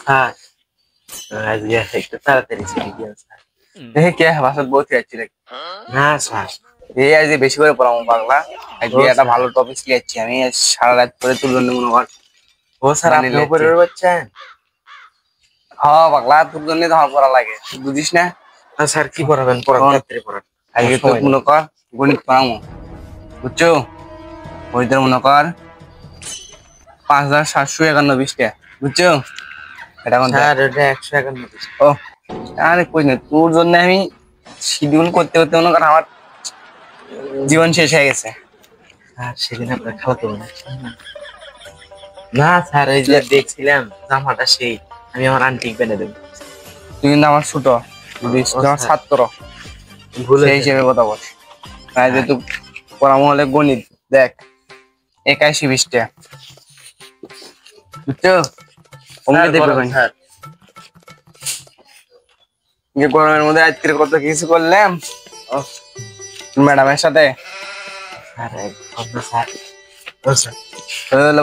Sir আজকে একটু তাড়াতাড়ি ছুটি দিন স্যার। কে বাসাত বহুত যাচ্ছি নাকি? না স্যার, এই আজ বেশি করে পড়াবো পাগলা। আজকে একটা ভালো টপিক শিখাচ্ছি আমি, সারা রাত করে তোর জন্য মনে কর। ও স্যার আপনি উপরে বাচ্চান? হ্যাঁ পাগলা, তোর জন্য তো আমার পড়া লাগে, বুঝিস না? স্যার কি পড়াবেন? পড়ান তাড়াতাড়ি পড়ান। আজকে তো মনে কর গণিত পড়াবো, বুঝছো? ওইটার মনে কর 5751 পৃষ্ঠা, বুঝছো? এটা কোন স্যার? এটা 151। ও আরে কই না, তোর জন্য আমি শিডিউল করতে করতে মনে কর আমার জীবন শেষ হয়ে গেছে। স্যার সেদিন আপনার খালাতো বোন না স্যার, ওই যে দেখছিলাম জামাটা সেই, আমি আমার আন্টি বেনে দেব। তুই কিন্তু আমার ছোট, আমার ছাত্র, সেই হিসেবে কথা বল। তাই যেহেতু পড়ামো হলে গণিত দেখ 81 পৃষ্ঠা, বুঝছো? অঙ্কে দেখবে স্যার গরমের মধ্যে আজকের কত কিছু করলাম ম্যাডামের সাথে।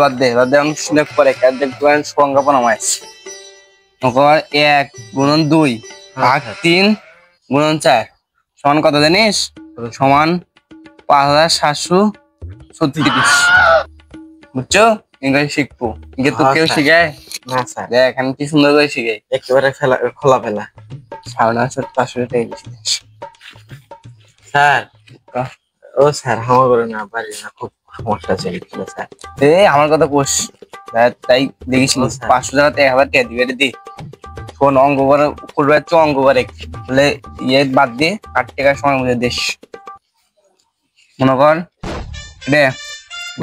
বাদ দে আমি সিলেক্ট করে সংজ্ঞাপন আমায় 1 গুণন 2 ভাগ 3 গুণন 4 সমান কত জানিস? সমান 5736। বুঝছো? ইংরেজি শিখবো, কিন্তু তো কেউ শিখায় না স্যার। দেখ আমি কি সুন্দর করে শিখাই, একেবারে খোলা ফেলা। 5,500 টাকা বেশি। স্যার ও স্যার আমার করে না পারি না, খুব সমস্যা চলছিল স্যার। আমার কথা কোষ, তাই দেখিস 500 টাকাতে 1000 টাকা দিবে রে। শোন, অঙ্ক করে করবে, অঙ্ক করে বলে ইয়ে বাদ দিয়ে 8 টাকার সময় বুঝে দিস। মনে কর রে,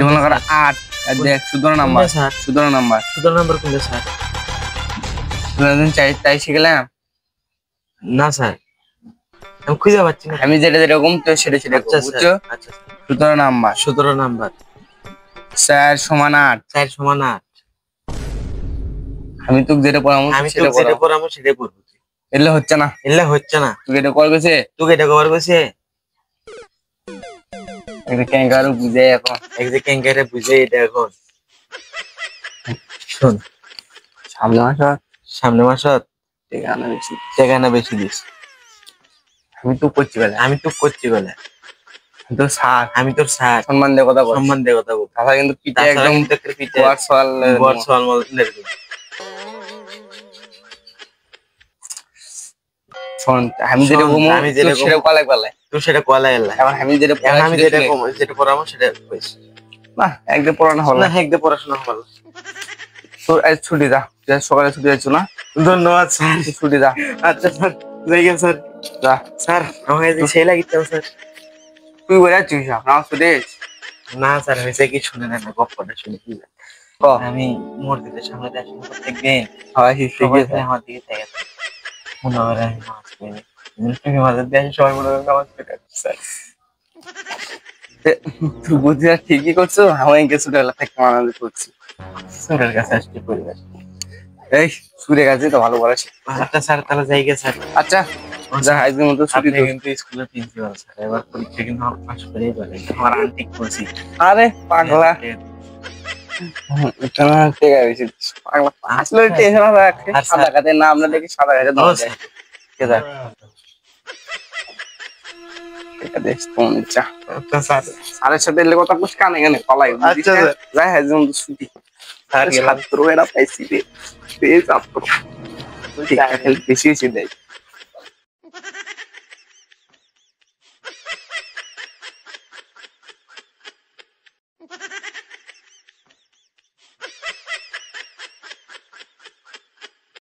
মনে কর 8 দেখ 17 নাম্বার, 17 নাম্বার 17 নাম্বার কোনটা স্যার? তাই শিখলাম না স্যার, আমি খুঁজে পাচ্ছি না। আমি যেটা যেরকম তো সেটা সেটা, বুঝছো? 17 নাম্বার 17 নাম্বার 4 সমান 8। 4 সমান 8। আমি তোকে যেটা পড়াবো সেটাই পড়বো। এলে হচ্ছে না, তুই এটা কর গেছে, তোকে এটা কবার গেছে। একটা ক্যাঙ্গারু বুঝে এখন, একটা ক্যাঙ্গারে বুঝে এটা এখন। শোন, সামনে মাসত টাকা না বেশি দিস। আমি তো করছি বলে, তো স্যার, আমি তোর স্যার, সম্মান দিয়ে কথা বল, তাছাড়া কিন্তু পিঠে একদম শোন, আমি যেটা বলবো সেটা কলাই তুই সেটা কলাই এলা। এখন আমি যেটা পড়াবো সেটা কইস না, একদম পড়ানো হলো না, একদম পড়াশোনা হলো। তোর আজ ছুটি যা, সকালে ছুটি যাচ্ছ না? ধন্যবাদ স্যার, ছুটি যা। আচ্ছা স্যার, যাইগেন স্যার। যা স্যার আমাকে সেই লাগিতে স্যার। তুই বলে যাচ্ছিস না ছুটি? না স্যার, হয়েছে কি শুনে না, গপ্পটা শুনে কি আমি মসজিদের সামনে আসলে প্রত্যেকদিন সবাই আমার দিকে থেকে মনে হয় আমি নামাজ পড়ি, তুমি মাঝে দিয়ে সবাই মনে হয় নামাজ পড়ে স্যার। তুই বুঝি ঠিকই করছো, আমার কিছু থাকতে মানালি করছি সুরের কাছে আসতে পরিবার। এই সুরের কাছে তো ভালো পড়াচ্ছি। আচ্ছা স্যার, তাহলে জায়গা স্যার। আচ্ছা যা, আজকের মতো ছুটি। কিন্তু স্কুলের প্রিন্সিপাল স্যার, এবার পরীক্ষা কিন্তু আমার পাস করেই বলে, আমার আন্টি করছি। আরে পাগলা, আসলে টেনশন রাখে, সাদা কাতে নাম না দেখি সাদা কাতে দাও যায়। কে যায় এটা দেখ কোন ইচ্ছা। আচ্ছা স্যার, স্যারের সাথে এলে কথা কুছ কানে কানে কলাই। আচ্ছা স্যার, যাই আজকের মতো ছুটি। স্যার ছাত্র এরা পাইছি রে, ছাত্র ঠিক আছে, বেশি বেশি দেয়।